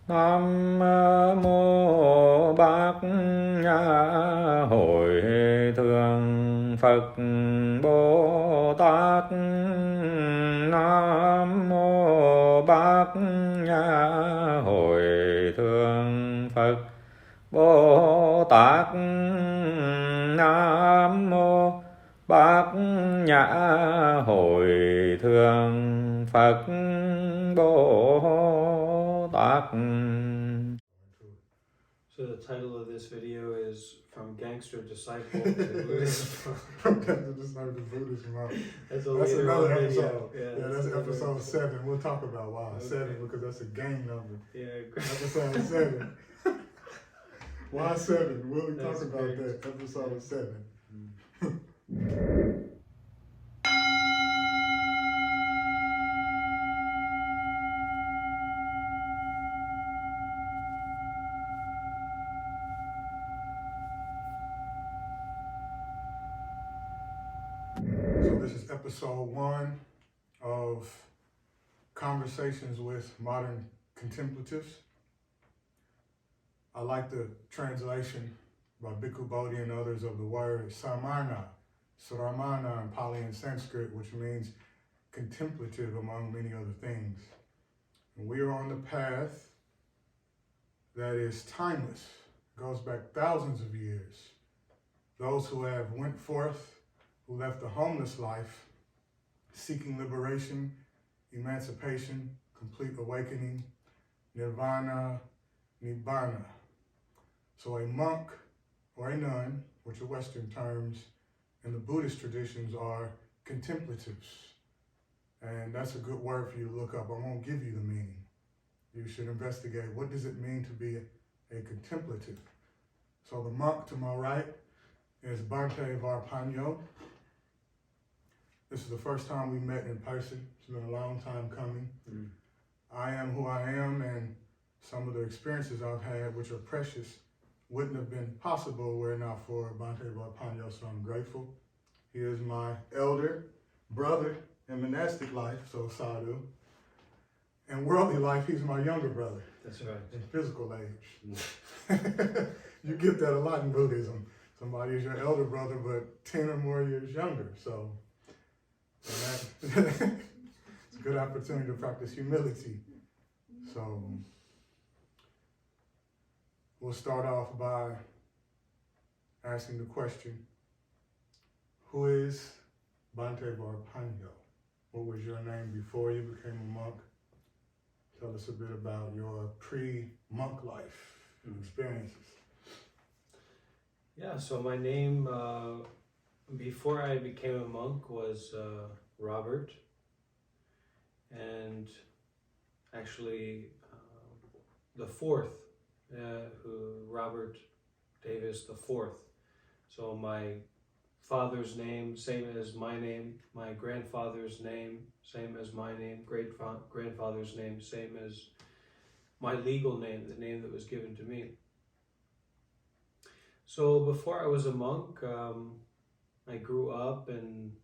Nam mô Bát Nhã Hội Thượng Phật Bồ Tát. Nam mô Bát Nhã Hội Thượng Phật Bồ Tát. Nam mô Bát Nhã Hội Thượng Phật Bồ Tát. So the title of this video is From Gangster Disciple to Buddhism. From Gangster Disciple to Buddhism. That's another episode. Yeah, that's episode 7. We'll talk about why. Okay. 7 because that's a gang number. Yeah. Episode 7. Why 7? We'll talk about great. that. Episode 7. So this is episode 1 of Conversations with Modern Contemplatives. I like the translation by Bhikkhu Bodhi and others of the word samarna, saramana in Pali and Sanskrit, which means contemplative among many other things. And we are on the path that is timeless, goes back thousands of years. Those who have went forth, who left the homeless life, seeking liberation, emancipation, complete awakening, nirvana, nibbana. So a monk or a nun, which are Western terms, in the Buddhist traditions are contemplatives. And that's a good word for you to look up. I won't give you the meaning. You should investigate what does it mean to be a contemplative. So the monk to my right is Bhante Varrapanyo. This is the first time we met in person. It's been a long time coming. I am who I am, and some of the experiences I've had, which are precious, wouldn't have been possible were it not for Bhante Varrapanyo, so I'm grateful. He is my elder brother in monastic life, so sadhu. In worldly life, he's my younger brother. That's right. In physical age. You get that a lot in Buddhism. Somebody is your elder brother, but 10 or more years younger. So it's a good opportunity to practice humility. So we'll start off by asking the question, who is Bhante Varrapanyo? What was your name before you became a monk? Tell us a bit about your pre-monk life experiences. Yeah, so my name before I became a monk was Robert, and actually the fourth, Robert Davis the fourth. So my father's name, same as my name, my grandfather's name, same as my name, great-grandfather's name, same as my legal name, the name that was given to me. So before I was a monk, I grew up in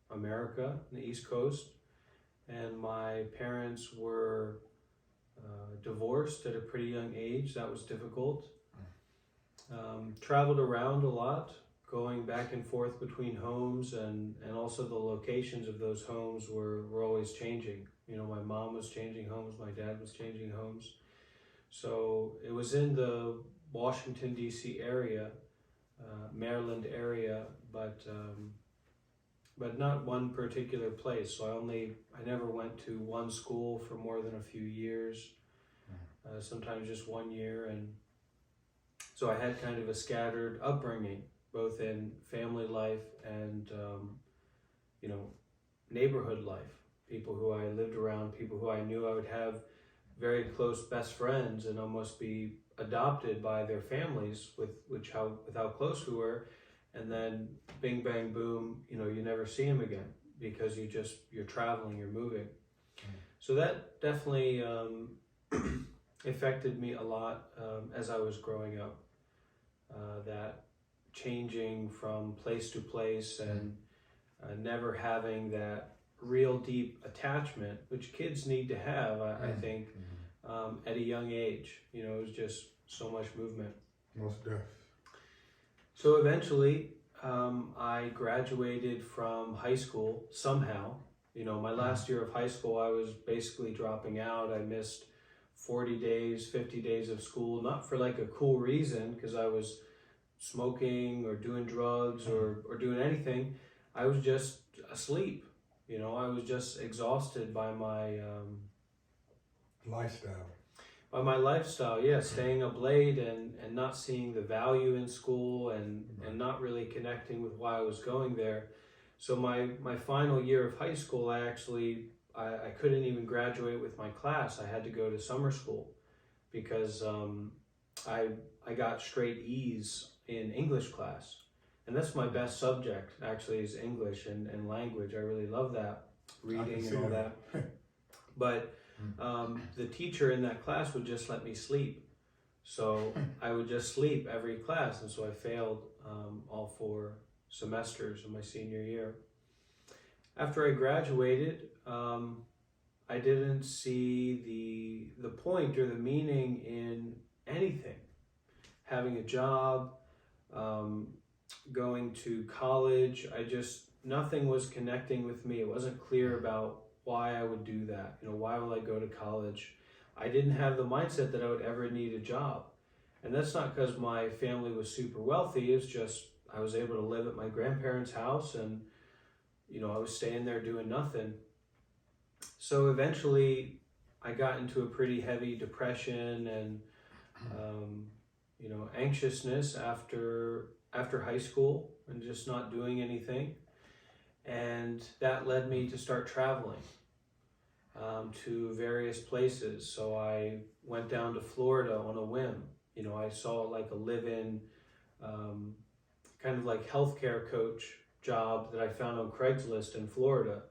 America, on the East Coast, and my parents were divorced at a pretty young age. That was difficult. Traveled around a lot, going back and forth between homes, and also the locations of those homes were always changing. You know, my mom was changing homes, my dad was changing homes. So it was in the Washington, D.C. area, Maryland area, but not one particular place. So I never went to one school for more than a few years, sometimes just 1 year. And so I had kind of a scattered upbringing, both in family life and, neighborhood life. People who I lived around, people who I knew I would have very close best friends and almost be adopted by their families with how close we were. And then bing, bang, boom, you never see them again because you're traveling, you're moving. So that definitely affected me a lot as I was growing up. That changing from place to place and never having that real deep attachment, which kids need to have, I think, at a young age. You know, it was just so much movement. Most deaf. So eventually, I graduated from high school somehow. You know, my last year of high school, I was basically dropping out. I missed 40 days, 50 days of school, not for like a cool reason, because I was smoking or doing drugs or doing anything. I was just asleep. You know, I was just exhausted by my Lifestyle. Staying up late and not seeing the value in school and not really connecting with why I was going there. So my final year of high school, I couldn't even graduate with my class. I had to go to summer school because I got straight E's in English class. And that's my best subject, actually, is English and language. I really love that, reading and all that. But the teacher in that class would just let me sleep. So I would just sleep every class. And so I failed all 4 semesters of my senior year. After I graduated, I didn't see the point or the meaning in anything. Having a job, going to college, nothing was connecting with me. It wasn't clear about why I would do that. You know, why will I go to college? I didn't have the mindset that I would ever need a job. And that's not because my family was super wealthy. It's just I was able to live at my grandparents' house and, you know, I was staying there doing nothing. So eventually I got into a pretty heavy depression and, you know, anxiousness after high school and just not doing anything. And that led me to start traveling to various places. So I went down to Florida on a whim. You know, I saw like a live-in kind of like healthcare coach job that I found on Craigslist in Florida.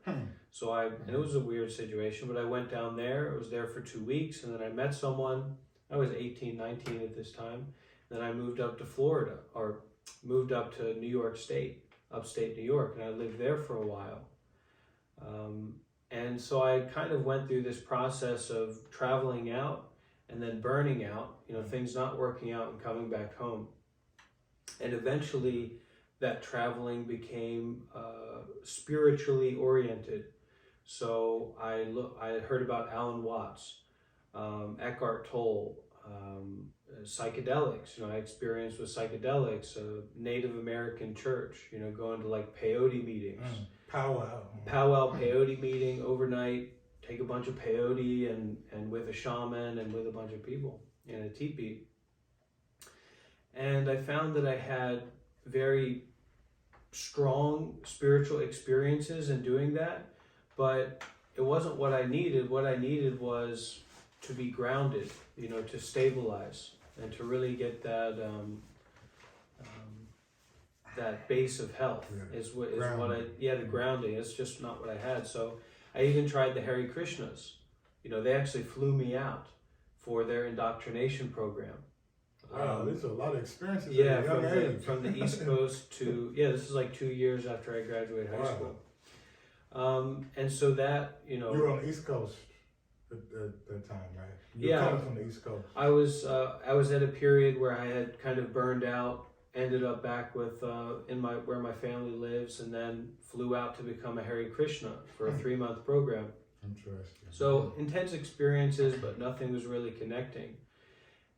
So and it was a weird situation, but I went down there. I was there for 2 weeks, and then I met someone. I was 18, 19 at this time. Then I moved up to Florida, or moved up to New York State, upstate New York, and I lived there for a while. And so I kind of went through this process of traveling out and then burning out, you know, things not working out and coming back home. And eventually that traveling became spiritually oriented. So I heard about Alan Watts, Eckhart Tolle, psychedelics. You know, I experienced with psychedelics, a Native American church, you know, going to like peyote meetings. Powwow peyote meeting overnight, take a bunch of peyote and with a shaman and with a bunch of people in a teepee. And I found that I had very strong spiritual experiences in doing that, but it wasn't what I needed. What I needed was to be grounded, you know, to stabilize and to really get that that base of health the grounding. It's just not what I had. So I even tried the Hare Krishnas. You know, they actually flew me out for their indoctrination program. Wow, there's a lot of experiences Yeah, at a young age. from the East Coast to, this is like 2 years after I graduated high school. And so that, you know... You were on the East Coast at that time, right? You were coming from the East Coast. I was at a period where I had kind of burned out, ended up back with where my family lives, and then flew out to become a Hare Krishna for a 3-month program. Interesting. So intense experiences, but nothing was really connecting.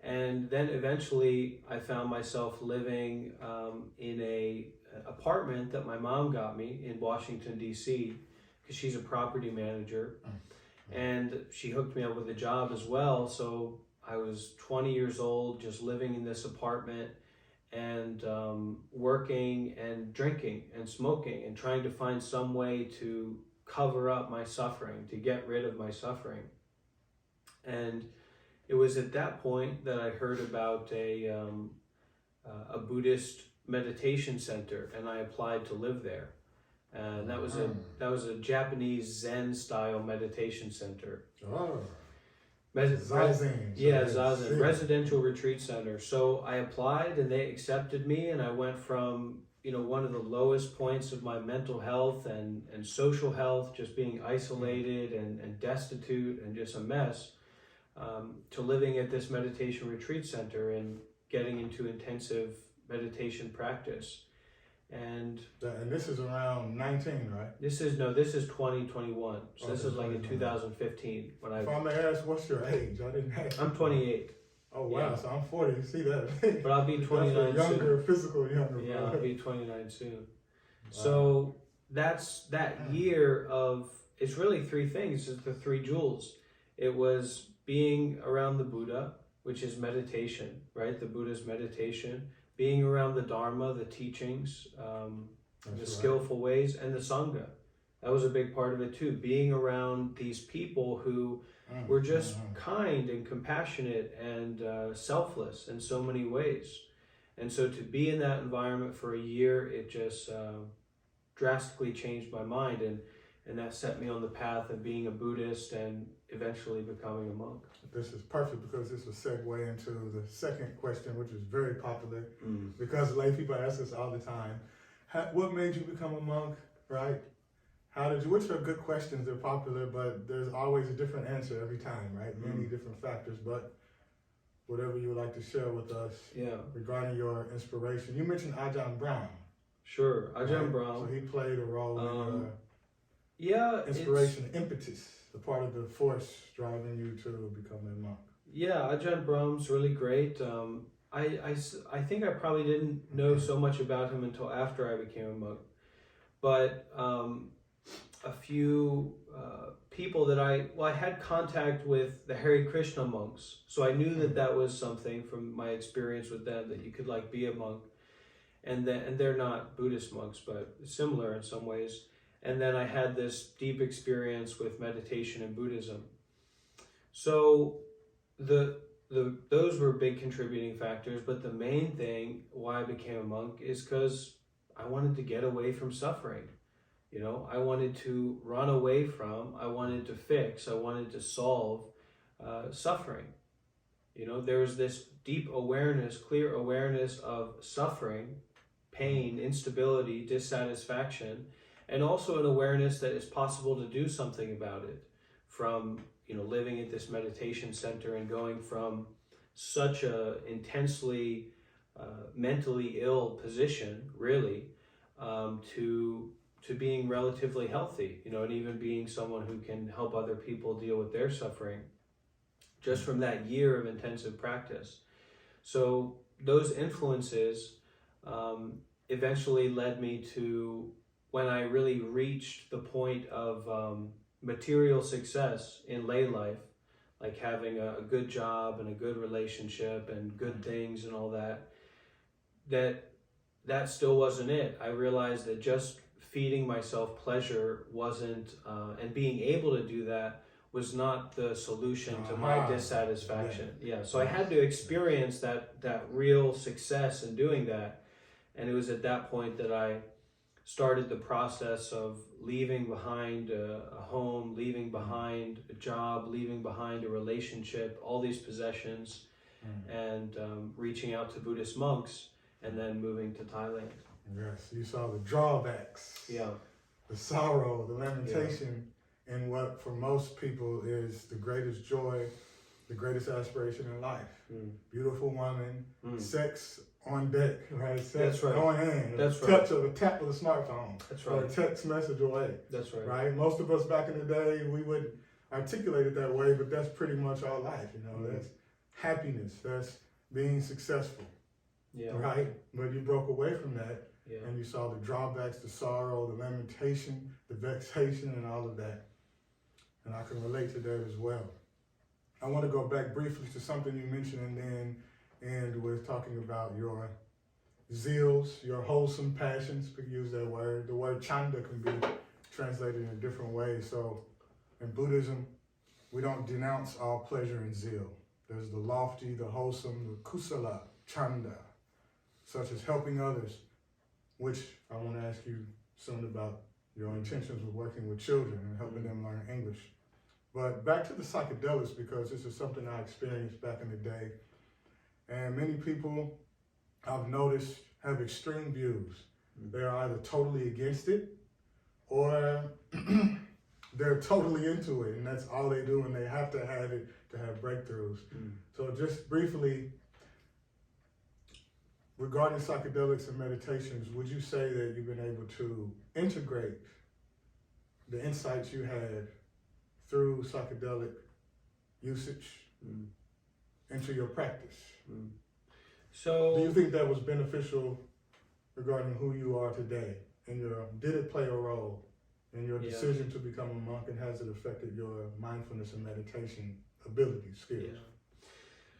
And then eventually I found myself living in a apartment that my mom got me in Washington, D.C., because she's a property manager. And she hooked me up with a job as well. So I was 20 years old, just living in this apartment and working and drinking and smoking and trying to find some way to cover up my suffering, to get rid of my suffering. And it was at that point that I heard about a Buddhist meditation center, and I applied to live there. And that was a Japanese Zen style meditation center. Zazen. Zazen, residential retreat center. So I applied and they accepted me, and I went from, you know, one of the lowest points of my mental health and social health, just being isolated and destitute and just a mess. to living at this meditation retreat center and getting into intensive meditation practice. And this is around 19, right? This is 2021. So Okay, this is like in 21. 2015 when If I may ask, what's your age? I didn't ask. I'm 28. Oh wow, Yeah. so I'm 40. You see that? But I'll be 29 younger, soon. physical younger. Yeah, Bro. I'll be 29 soon. Wow. So that's that year of, it's really three things, it's the three jewels. It was being around the Buddha, which is meditation, right? The Buddha's meditation, being around the Dharma, the teachings, the skillful ways, and the Sangha. That was a big part of it too. Being around these people who were just kind and compassionate and selfless in so many ways. And so to be in that environment for a year, it just drastically changed my mind, and that set me on the path of being a Buddhist and eventually becoming a monk. This is perfect because this will segue into the second question, which is very popular because lay people ask us all the time. What made you become a monk, right? Which are good questions, they're popular, but there's always a different answer every time, right? Many different factors, but whatever you would like to share with us regarding your inspiration. You mentioned Ajahn Brahm. Sure, Ajahn right? Brahm. So he played a role in inspiration, impetus, the part of the force driving you to become a monk. Yeah, Ajahn Brahm's really great. I think I probably didn't know so much about him until after I became a monk. But a few people that I had contact with the Hare Krishna monks. So I knew that was something from my experience with them, that you could like be a monk. And they're not Buddhist monks, but similar in some ways. And then I had this deep experience with meditation and Buddhism. So those were big contributing factors, but the main thing why I became a monk is because I wanted to get away from suffering. You know, I wanted to run away from, I wanted to fix, I wanted to solve suffering. You know, there's this deep awareness, clear awareness of suffering, pain, instability, dissatisfaction, and also an awareness that it's possible to do something about it. From, you know, living at this meditation center and going from such a intensely mentally ill position, really, to being relatively healthy, you know, and even being someone who can help other people deal with their suffering, just from that year of intensive practice. So those influences eventually led me to, when I really reached the point of material success in lay life, like having a good job and a good relationship and good things and all that still wasn't it. I realized that just feeding myself pleasure wasn't, and being able to do that was not the solution to my dissatisfaction. So I had to experience that real success in doing that. And it was at that point that I started the process of leaving behind a home, leaving behind a job, leaving behind a relationship, all these possessions, and reaching out to Buddhist monks, and then moving to Thailand. Yes, you saw the drawbacks, the sorrow, the lamentation, and what for most people is the greatest joy, the greatest aspiration in life. Beautiful woman, sex on deck, right? Sex on hand. Touch of a tap of the smartphone. That's right. Or a text message away. That's right. Right? Most of us back in the day, we would articulate it that way, but that's pretty much our life, you know. That's happiness. That's being successful. Right? But you broke away from that, and you saw the drawbacks, the sorrow, the lamentation, the vexation, and all of that. And I can relate to that as well. I want to go back briefly to something you mentioned, and then end with talking about your zeals, your wholesome passions. We could use that word. The word chanda can be translated in different ways. So in Buddhism, we don't denounce all pleasure and zeal. There's the lofty, the wholesome, the kusala, chanda, such as helping others, which I want to ask you soon about your intentions with working with children and helping them learn English. But back to the psychedelics, because this is something I experienced back in the day. And many people I've noticed have extreme views. They're either totally against it or they're totally into it, and that's all they do, and they have to have it to have breakthroughs. So just briefly, regarding psychedelics and meditations, would you say that you've been able to integrate the insights you had through psychedelic usage into your practice? So, do you think that was beneficial regarding who you are today? Did it play a role in your decision to become a monk, and has it affected your mindfulness and meditation abilities, skills? Yeah.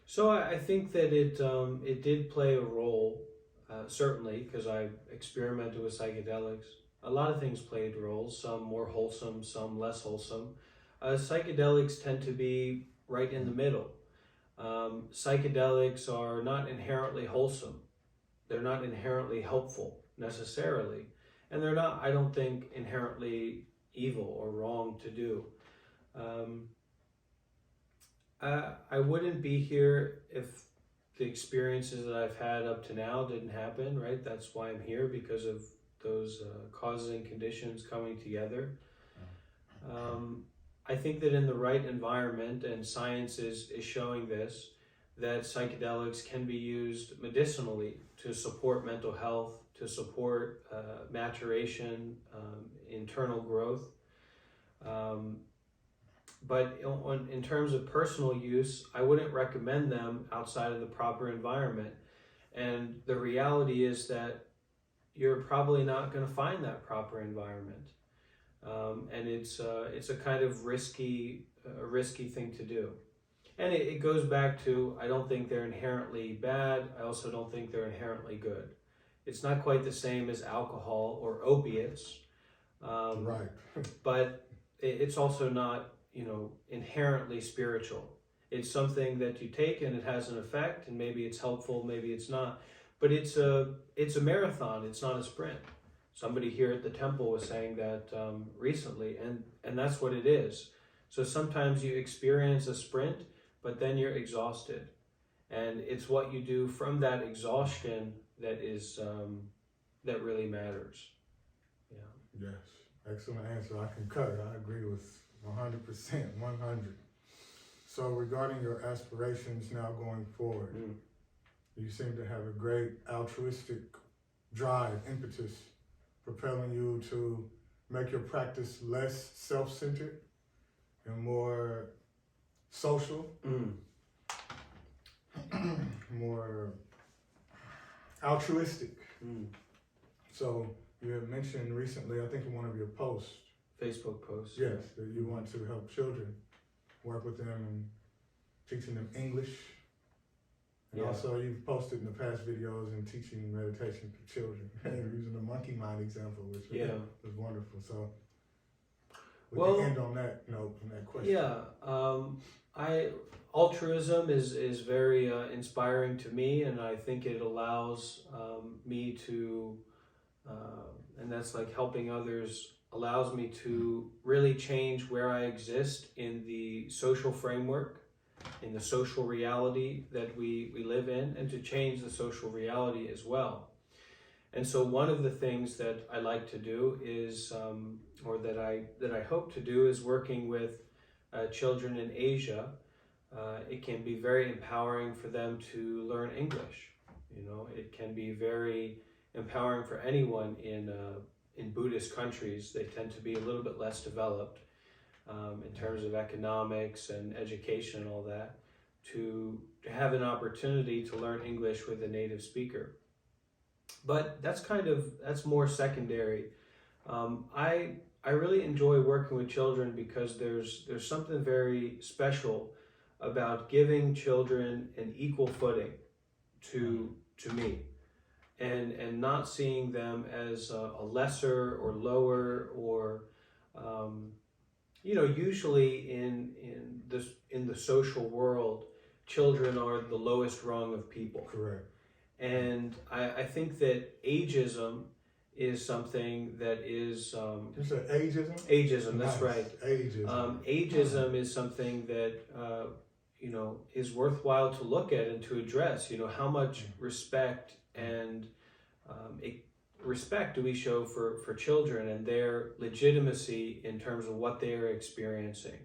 So I think that it did play a role, certainly, because I experimented with psychedelics. A lot of things played roles, some more wholesome, some less wholesome. Psychedelics tend to be right in the middle. Psychedelics are not inherently wholesome. They're not inherently helpful, necessarily. And they're not, I don't think, inherently evil or wrong to do. I wouldn't be here if the experiences that I've had up to now didn't happen, right? That's why I'm here, because of those causes and conditions coming together. I think that in the right environment, and science is showing this, that psychedelics can be used medicinally to support mental health, to support maturation, internal growth. But in terms of personal use, I wouldn't recommend them outside of the proper environment. And the reality is that you're probably not going to find that proper environment. And it's a kind of risky thing to do. And it goes back to, I don't think they're inherently bad. I also don't think they're inherently good. It's not quite the same as alcohol or opiates. Right. But it's also not, inherently spiritual. It's something that you take and it has an effect, and maybe it's helpful, maybe it's not. But it's a marathon, it's not a sprint. Somebody here at the temple was saying that recently, and that's what it is. So sometimes you experience a sprint, but then you're exhausted. And it's what you do from that exhaustion that is that really matters. Yeah. Yes, excellent answer. I concur. I agree with 100%, 100. So regarding your aspirations now going forward, you seem to have a great altruistic drive, impetus, propelling you to make your practice less self-centered and more social, more altruistic. So you had mentioned recently, I think in one of your posts, Facebook posts. yes, that you want to help children, work with them and teaching them English. And also you've posted in the past videos and teaching meditation to children, using the monkey mind example, which was wonderful. So we can end on that note, on that question. Yeah, altruism is very inspiring to me, and I think it allows me to, and that's like helping others, allows me to really change where I exist in the social framework, in the social reality that we live in, and to change the social reality as well. And so one of the things that I like to do is, or that I hope to do, is working with children in Asia. It can be very empowering for them to learn English. It can be very empowering for anyone in Buddhist countries. They tend to be a little bit less developed in terms of economics and education and all that, to have an opportunity to learn English with a native speaker. But that's more secondary. I really enjoy working with children because there's something very special about giving children an equal footing to me, and not seeing them as a lesser or lower, or usually in the social world, children are the lowest rung of people. Correct. And I think that ageism is something that is... you said ageism? Ageism, Nice. that's right. Ageism. Ageism is something that, is worthwhile to look at and to address. How much respect and respect do we show for children and their legitimacy in terms of what they are experiencing?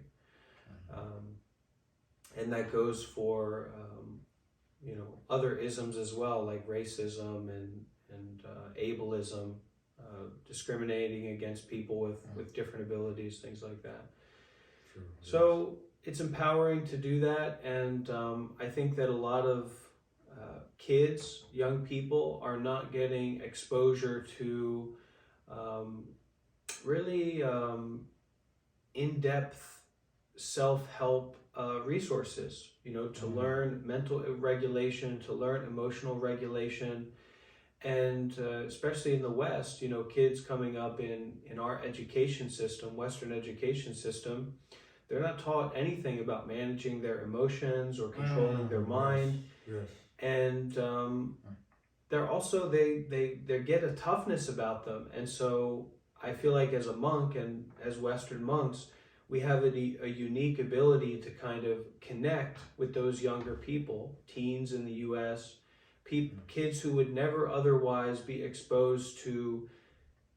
And that goes for other isms as well, like racism and ableism, discriminating against people with different abilities, things like that. True. So it's empowering to do that, and I think that a lot of kids, young people, are not getting exposure to really in-depth self-help resources, to learn mental regulation, to learn emotional regulation. And especially in the West, kids coming up in our education system, Western education system, they're not taught anything about managing their emotions or controlling their mind. Yes. And they're also, they get a toughness about them. And so I feel like as a monk and as Western monks, we have a unique ability to kind of connect with those younger people, teens in the U.S., kids who would never otherwise be exposed to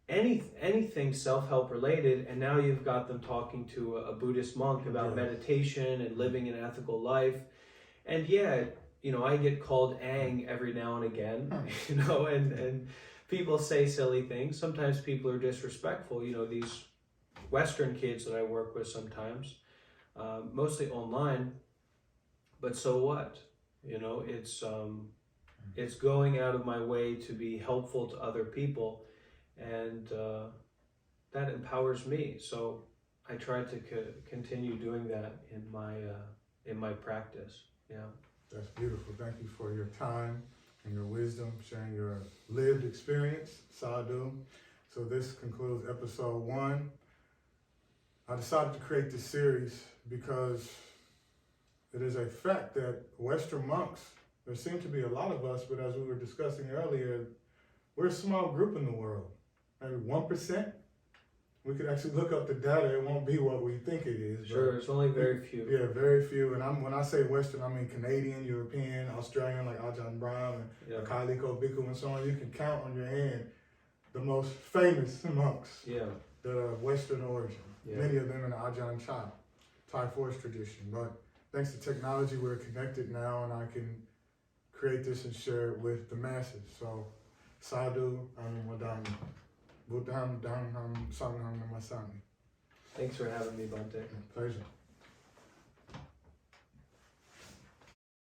anything self-help related, and now you've got them talking to a Buddhist monk about meditation and living an ethical life. And I get called Ang every now and again, and people say silly things. Sometimes people are disrespectful, these Western kids that I work with sometimes, mostly online, but so what? It's going out of my way to be helpful to other people, and that empowers me. So I try to continue doing that in my practice. Yeah. That's beautiful. Thank you for your time and your wisdom, sharing your lived experience, sadhu. So this concludes episode 1. I decided to create this series because it is a fact that Western monks, there seem to be a lot of us, but as we were discussing earlier, we're a small group in the world, maybe 1%. We could actually look up the data. It won't be what we think it is. Sure, it's only very few. Yeah, very few. And when I say Western, I mean Canadian, European, Australian, like Ajahn Brahm and Akaliko Bhikkhu and so on. You can count on your hand the most famous monks that are of Western origin. Yeah. Many of them in the Ajahn Chah, Thai forest tradition. But thanks to technology, we're connected now, and I can create this and share it with the masses. So, sadhu, wadami, buddham, dhanham, sangham, namasami. Thanks for having me, Bhante. Pleasure.